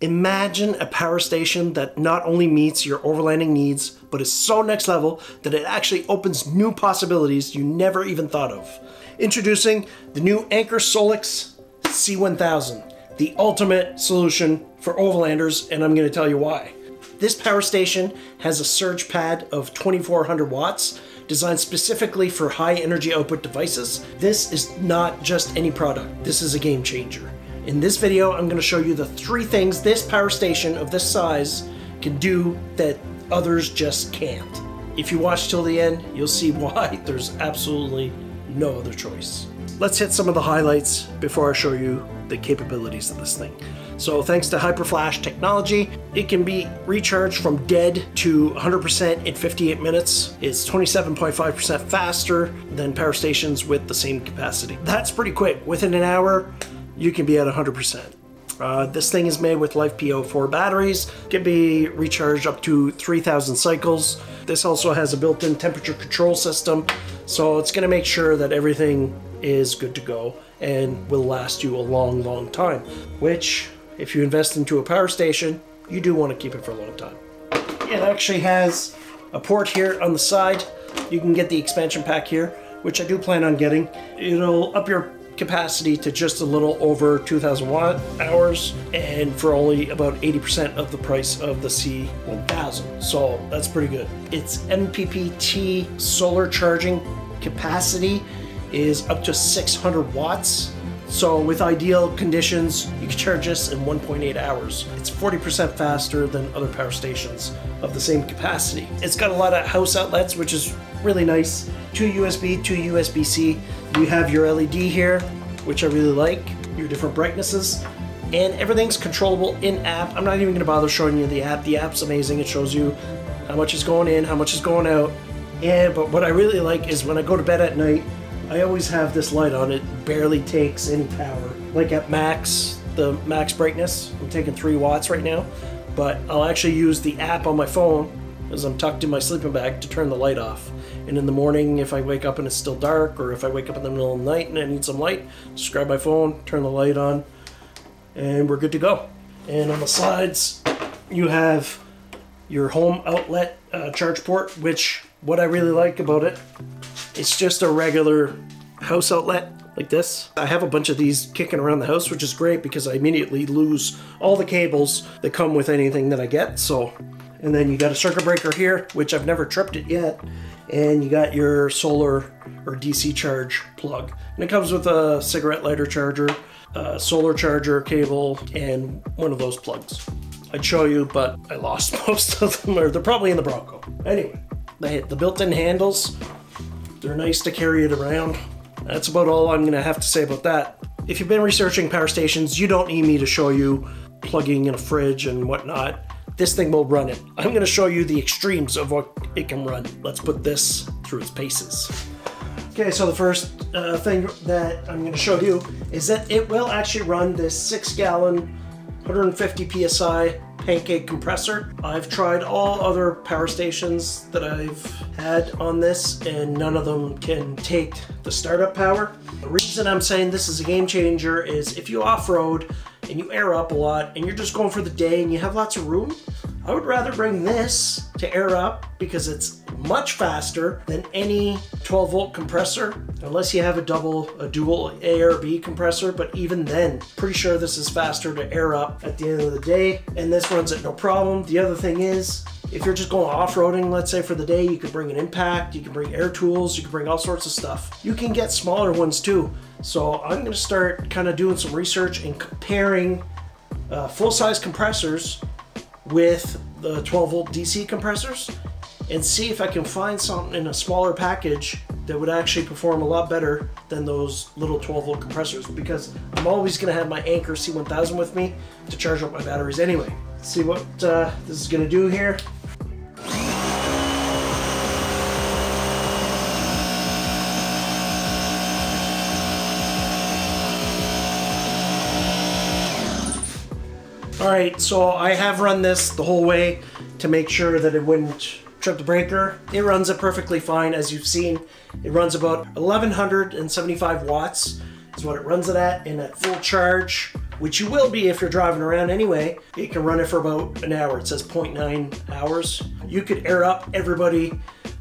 Imagine a power station that not only meets your overlanding needs, but is so next level that it actually opens new possibilities you never even thought of. Introducing the new Anker Solix C1000, the ultimate solution for overlanders, and I'm going to tell you why. This power station has a surge pad of 2400 watts, designed specifically for high energy output devices. This is not just any product, this is a game changer. In this video, I'm going to show you the 3 things this power station of this size can do that others just can't. If you watch till the end, you'll see why there's absolutely no other choice. Let's hit some of the highlights before I show you the capabilities of this thing. So thanks to HyperFlash technology, it can be recharged from dead to 100% in 58 minutes. It's 27.5% faster than power stations with the same capacity. That's pretty quick. Within an hour, you can be at 100%. This thing is made with LiFePO4 batteries. It can be recharged up to 3,000 cycles. This also has a built-in temperature control system, so it's going to make sure that everything is good to go and will last you a long, long time, which, if you invest into a power station, you do want to keep it for a long time. It actually has a port here on the side. You can get the expansion pack here, which I do plan on getting. It'll up your capacity to just a little over 2,000 watt hours, and for only about 80% of the price of the C1000. So that's pretty good. Its MPPT solar charging capacity is up to 600 watts. So with ideal conditions, you can charge this in 1.8 hours. It's 40% faster than other power stations of the same capacity. It's got a lot of house outlets, which is really nice. 2 USB, 2 USB-C. You have your LED here, which I really like, your different brightnesses, and everything's controllable in-app. I'm not even gonna bother showing you the app. The app's amazing. It shows you how much is going in, how much is going out. But what I really like is when I go to bed at night, I always have this light on. It barely takes any power. Like at max, the max brightness, I'm taking 3 watts right now, but I'll actually use the app on my phone as I'm tucked in my sleeping bag to turn the light off. And in the morning, if I wake up and it's still dark, or if I wake up in the middle of the night and I need some light, just grab my phone, turn the light on, and we're good to go. And on the sides, you have your home outlet charge port, which what I really like about it, it's just a regular house outlet like this. I have a bunch of these kicking around the house, which is great because I immediately lose all the cables that come with anything that I get. So, and then you got a circuit breaker here, which I've never tripped it yet. And you got your solar or DC charge plug. And it comes with a cigarette lighter charger, a solar charger cable, and one of those plugs. I'd show you, but I lost most of them, or they're probably in the Bronco. Anyway, the built-in handles, they're nice to carry it around. That's about all I'm gonna have to say about that. If you've been researching power stations, you don't need me to show you plugging in a fridge and whatnot. This thing will run it. I'm gonna show you the extremes of what it can run. Let's put this through its paces. Okay, so the first thing that I'm gonna show you is that it will actually run this 6-gallon, 150 PSI Pancake Compressor. I've tried all other power stations that I've had on this, and none of them can take the startup power. The reason I'm saying this is a game changer is if you off-road and you air up a lot and you're just going for the day and you have lots of room, I would rather bring this to air up because it's much faster than any 12-volt compressor, unless you have a dual A or B compressor, but even then, pretty sure this is faster to air up at the end of the day, and this runs it no problem. The other thing is, if you're just going off-roading, let's say for the day, you could bring an impact, you can bring air tools, you can bring all sorts of stuff. You can get smaller ones too. So I'm gonna start kind of doing some research and comparing full-size compressors with the 12-volt DC compressors and see if I can find something in a smaller package that would actually perform a lot better than those little 12-volt compressors, because I'm always gonna have my Anker C1000 with me to charge up my batteries anyway. Let's see what this is gonna do here. All right, so I have run this the whole way to make sure that it wouldn't trip the breaker. It runs it perfectly fine. As you've seen, it runs about 1175 watts is what it runs it at, and at full charge which you will be if you're driving around anyway, you can run it for about an hour. It says 0.9 hours. You could air up everybody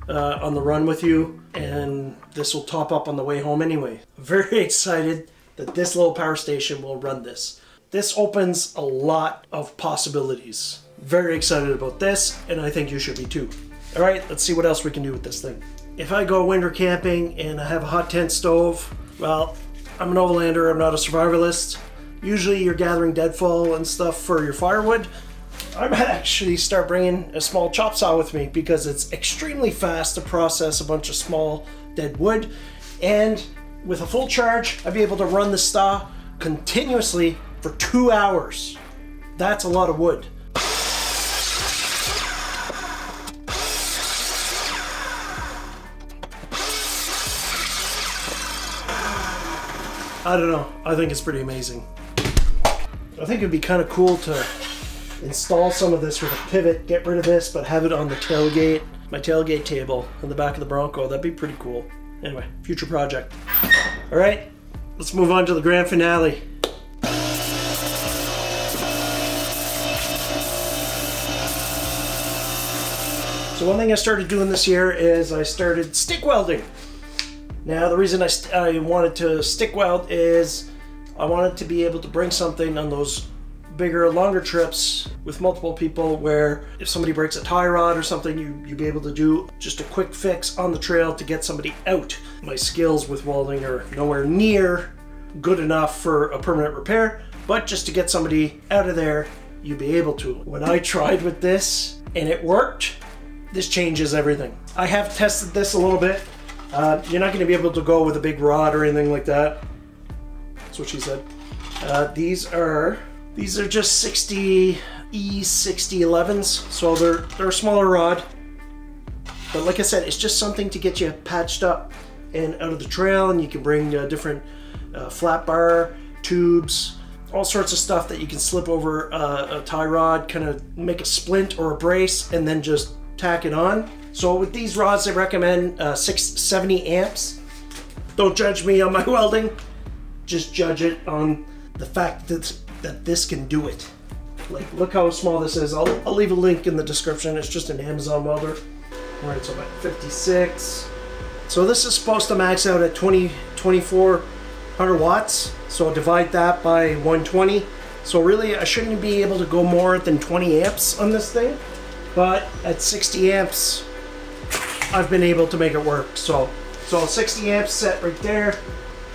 on the run with you, and this will top up on the way home anyway. Very excited that this little power station will run this. This opens a lot of possibilities. Very excited about this, and I think you should be too. All right, let's see what else we can do with this thing. If I go winter camping and I have a hot tent stove, well, I'm an overlander, I'm not a survivalist. Usually you're gathering deadfall and stuff for your firewood. I might actually start bringing a small chop saw with me because it's extremely fast to process a bunch of small dead wood. And with a full charge, I'd be able to run the saw continuously for 2 hours. That's a lot of wood. I don't know, I think it's pretty amazing. I think it'd be kind of cool to install some of this with a pivot, get rid of this, but have it on the tailgate, my tailgate table in the back of the Bronco. That'd be pretty cool. Anyway, future project. All right, let's move on to the grand finale. So one thing I started doing this year is I started stick welding. Now the reason I wanted to stick weld is I wanted to be able to bring something on those bigger, longer trips with multiple people where if somebody breaks a tie rod or something, you'd be able to do just a quick fix on the trail to get somebody out. My skills with welding are nowhere near good enough for a permanent repair, but just to get somebody out of there, you'd be able to. When I tried with this and it worked, this changes everything. I have tested this a little bit. You're not going to be able to go with a big rod or anything like that. That's what she said. These are just 60 E6011s, so they're a smaller rod. But like I said, it's just something to get you patched up and out of the trail, and you can bring different flat bar, tubes, all sorts of stuff that you can slip over a tie rod, kind of make a splint or a brace, and then just tack it on. So with these rods, I recommend 670 amps. Don't judge me on my welding. Just judge it on the fact that this can do it. Like, look how small this is. I'll leave a link in the description. It's just an Amazon welder. All right, so about 56. So this is supposed to max out at 2400 watts. So divide that by 120. So really, I shouldn't be able to go more than 20 amps on this thing. But at 60 amps, I've been able to make it work. So 60 amps set right there.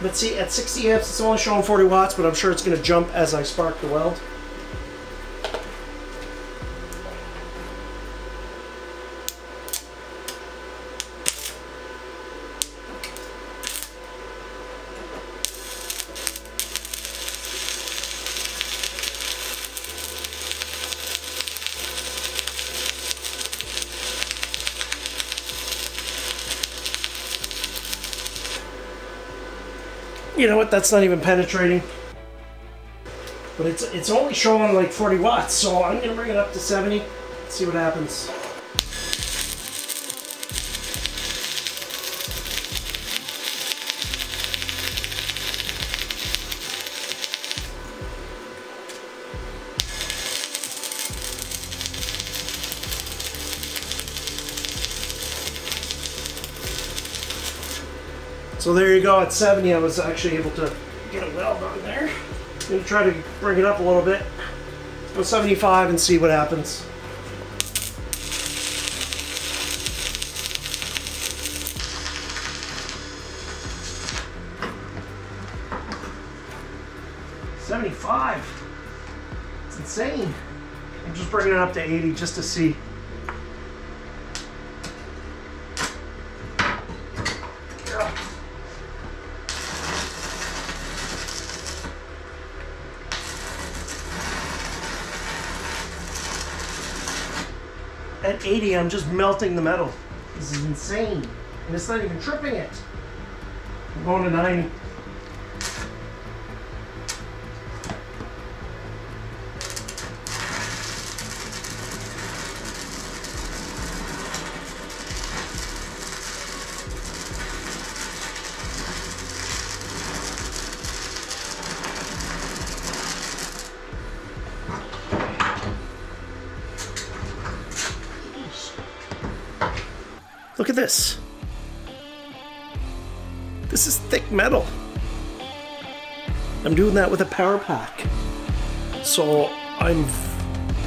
But see, at 60 amps, it's only showing 40 watts, but I'm sure it's going to jump as I spark the weld. You know what, that's not even penetrating. But it's only showing like 40 watts, so I'm gonna bring it up to 70, see what happens. So there you go, at 70 I was actually able to get a weld on there. I'm going to try to bring it up a little bit. Go 75 and see what happens. $75. It's insane. I'm just bringing it up to 80 just to see. At 80, I'm just melting the metal. This is insane. And it's not even tripping it. I'm going to 90. Look at this. This is thick metal. I'm doing that with a power pack. So I'm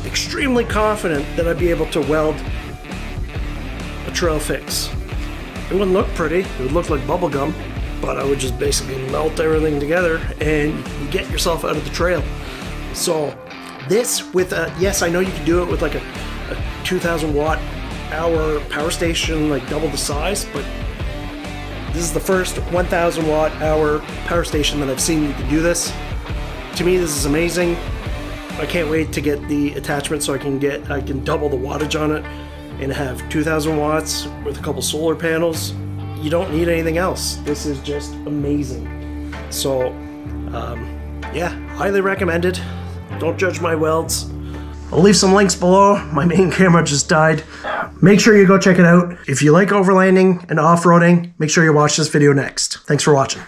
extremely confident that I'd be able to weld a trail fix. It wouldn't look pretty, it would look like bubble gum, but I would just basically melt everything together and you get yourself out of the trail. So this with a, yes, I know you can do it with like a 2000 watt hour power station, like double the size, but this is the first 1000 watt hour power station that I've seen you can do this. To me, this is amazing. I can't wait to get the attachment so I can double the wattage on it and have 2000 watts with a couple solar panels. You don't need anything else. This is just amazing. So yeah, highly recommended. Don't judge my welds. I'll leave some links below. My main camera just died. Make sure you go check it out. If you like overlanding and off-roading, make sure you watch this video next. Thanks for watching.